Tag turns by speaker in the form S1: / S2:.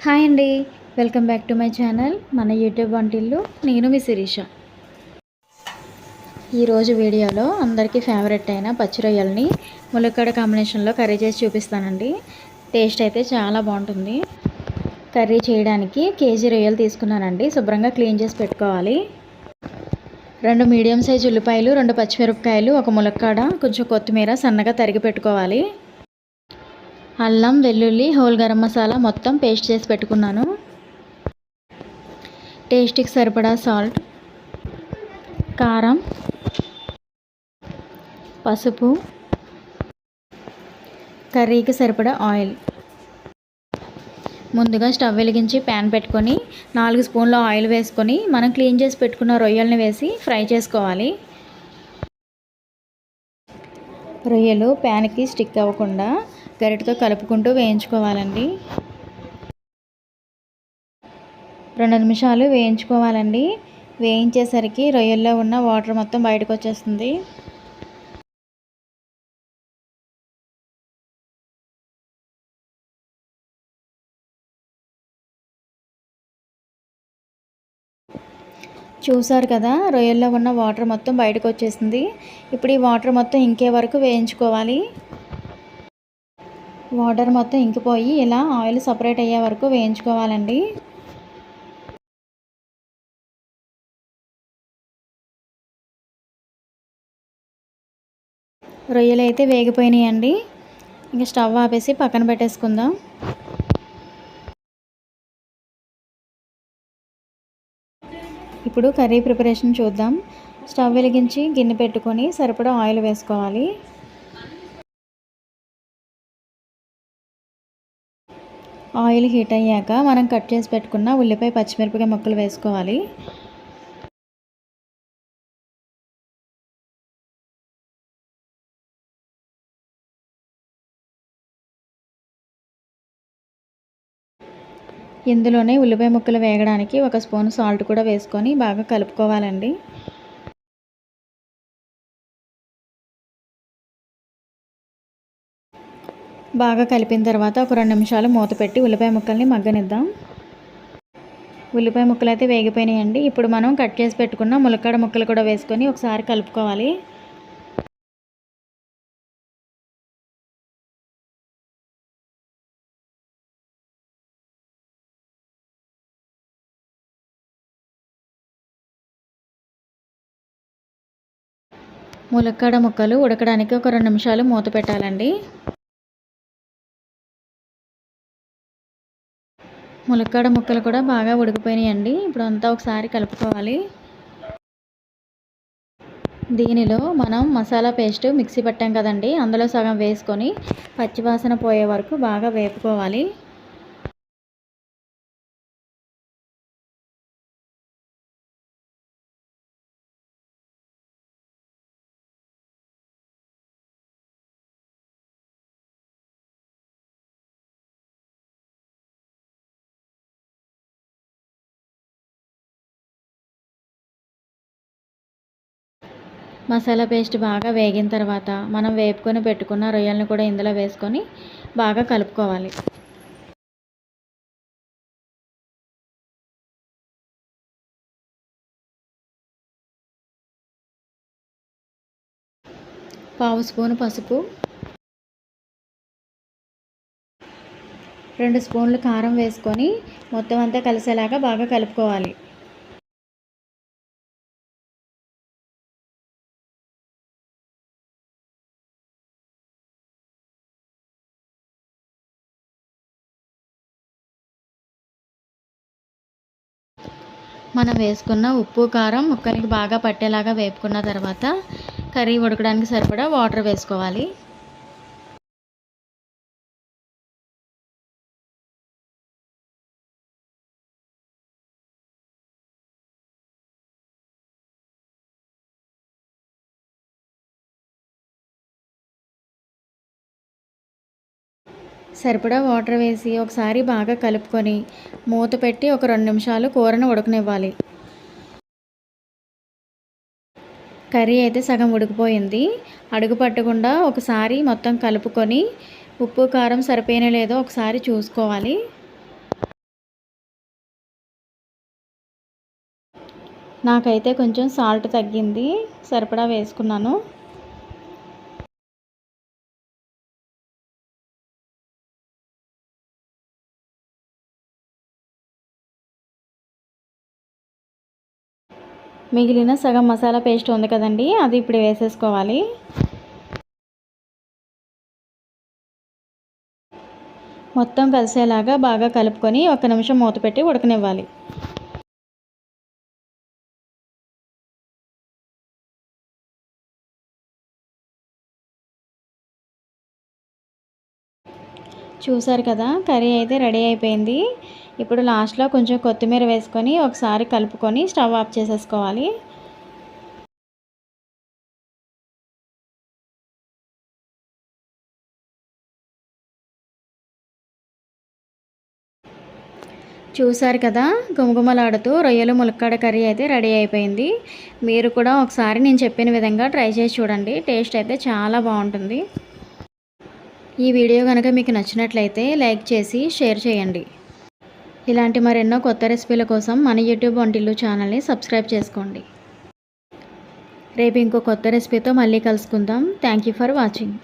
S1: Hi అండి. Welcome back to my channel మన YouTube వంటిల్లు. నేను మీ శిరీష. ఈరోజు వీడియోలో అందరికీ ఫేవరెట్ అయిన పచ్చి రొయ్యల్ని ములక్కాడ కాంబినేషన్లో కర్రీ చేసి చూపిస్తానండి. టేస్ట్ అయితే చాలా బాగుంటుంది. కర్రీ చేయడానికి కేజీ రొయ్యలు తీసుకున్నానండి. శుభ్రంగా క్లీన్ చేసి పెట్టుకోవాలి. 2 మీడియం సైజు ఉల్లిపాయలు, 2 పచ్చిమిరపకాయలు, ఒక ములక్కాడ, కొంచెం కొత్తిమీర సన్నగా తరిగి పెట్టుకోవాలి. అల్లం, వెల్లుల్లి, హోల్ గరం మసాలా మొత్తం పేస్ట్ చేసి పెట్టుకున్నాను. టేస్ట్కి సరిపడా సాల్ట్, కారం, పసుపు, కర్రీకి సరిపడా ఆయిల్. ముందుగా స్టవ్ వెలిగించి ప్యాన్ పెట్టుకొని 4 స్పూన్ల ఆయిల్ వేసుకొని మనం క్లీన్ చేసి పెట్టుకున్న రొయ్యల్ని వేసి ఫ్రై చేసుకోవాలి. రొయ్యలు ప్యాన్కి స్టిక్ అవ్వకుండా గరిటతో కలుపుకుంటూ వేయించుకోవాలండి. 2 నిమిషాలు వేయించుకోవాలండి. వేయించేసరికి రొయ్యల్లో ఉన్న వాటర్ మొత్తం బయటకు వచ్చేస్తుంది. చూసారు కదా, రొయ్యల్లో ఉన్న వాటర్ మొత్తం బయటకు వచ్చేసింది. ఇప్పుడు ఈ వాటర్ మొత్తం ఇంకే వరకు వేయించుకోవాలి. వాటర్ మొత్తం ఇంకిపోయి ఇలా ఆయిల్ సపరేట్ అయ్యే వరకు వేయించుకోవాలండి. రొయ్యలు అయితే వేగిపోయినాయండి. ఇంకా స్టవ్ ఆపేసి పక్కన పెట్టేసుకుందాం. ఇప్పుడు కర్రీ ప్రిపరేషన్ చూద్దాం. స్టవ్ వెలిగించి గిన్నె పెట్టుకొని సరిపడా ఆయిల్ వేసుకోవాలి. ఆయిల్ హీట్ అయ్యాక మనం కట్ చేసి పెట్టుకున్న ఉల్లిపాయ, పచ్చిమిరపకాయ ముక్కలు వేసుకోవాలి. ఇందులోనే ఉల్లిపాయ ముక్కలు వేగడానికి 1 స్పూన్ సాల్ట్ కూడా వేసుకొని బాగా కలుపుకోవాలండి. బాగా కలిపిన తర్వాత ఒక 2 నిమిషాలు మూత పెట్టి ఉల్లిపాయ ముక్కల్ని మగ్గనిద్దాం. ఉల్లిపాయ ముక్కలు అయితే వేగిపోయినాయండి. ఇప్పుడు మనం కట్ చేసి పెట్టుకున్న ములక్కాడ ముక్కలు కూడా వేసుకొని ఒకసారి కలుపుకోవాలి. ములక్కాడ ముక్కలు ఉడకడానికి ఒక 2 నిమిషాలు మూత పెట్టాలండి. ములక్కాడ ముక్కలు కూడా బాగా ఉడికిపోయినాయండి. ఇప్పుడు అంతా ఒకసారి కలుపుకోవాలి. దీనిలో మనం మసాలా పేస్ట్ మిక్సీ పట్టాం కదండి, అందులో సగం వేసుకొని పచ్చివాసన పోయే వరకు బాగా వేపుకోవాలి. మసాలా పేస్ట్ బాగా వేగిన తర్వాత మనం వేపుకొని పెట్టుకున్న రొయ్యలను కూడా ఇందులో వేసుకొని బాగా కలుపుకోవాలి. పావు స్పూను పసుపు, 2 స్పూన్లు కారం వేసుకొని మొత్తం అంతా కలిసేలాగా బాగా కలుపుకోవాలి. మనం వేసుకున్న ఉప్పు, కారం ముక్కలకి బాగా పట్టేలాగా వేపుకున్న తర్వాత కర్రీ ఉడకడానికి సరిపడా వాటర్ వేసుకోవాలి. సరిపడా వాటర్ వేసి ఒకసారి బాగా కలుపుకొని మూత పెట్టి ఒక 2 నిమిషాలు కూరను ఉడకనివ్వాలి. కర్రీ అయితే సగం ఉడికిపోయింది. అడుగు పట్టకుండా ఒకసారి మొత్తం కలుపుకొని ఉప్పు, కారం సరిపోయినా లేదో ఒకసారి చూసుకోవాలి. నాకైతే కొంచెం సాల్ట్ తగ్గింది, సరిపడా వేసుకున్నాను. మిగిలిన సగం మసాలా పేస్ట్ ఉంది కదండి, అది ఇప్పుడు వేసేసుకోవాలి. మొత్తం కలిసేలాగా బాగా కలుపుకొని 1 నిమిషం మూత పెట్టి ఉడకనివ్వాలి. చూసారు కదా, కర్రీ అయితే రెడీ అయిపోయింది. ఇప్పుడు లాస్ట్లో కొంచెం కొత్తిమీర వేసుకొని ఒకసారి కలుపుకొని స్టవ్ ఆఫ్ చేసేసుకోవాలి. చూసారు కదా, గుమగుమలాడుతూ రొయ్యలు ములక్కాడ కర్రీ అయితే రెడీ అయిపోయింది. మీరు కూడా ఒకసారి నేను చెప్పిన విధంగా ట్రై చేసి చూడండి. టేస్ట్ అయితే చాలా బాగుంటుంది. ఈ వీడియో కనుక మీకు నచ్చినట్లయితే లైక్ చేసి షేర్ చేయండి. ఇలాంటి మరెన్నో కొత్త రెసిపీల కోసం మన యూట్యూబ్ వంటిల్లు ఛానల్ని సబ్స్క్రైబ్ చేసుకోండి. రేపు ఇంకో కొత్త రెసిపీతో మళ్ళీ కలుసుకుందాం. Thank you for watching.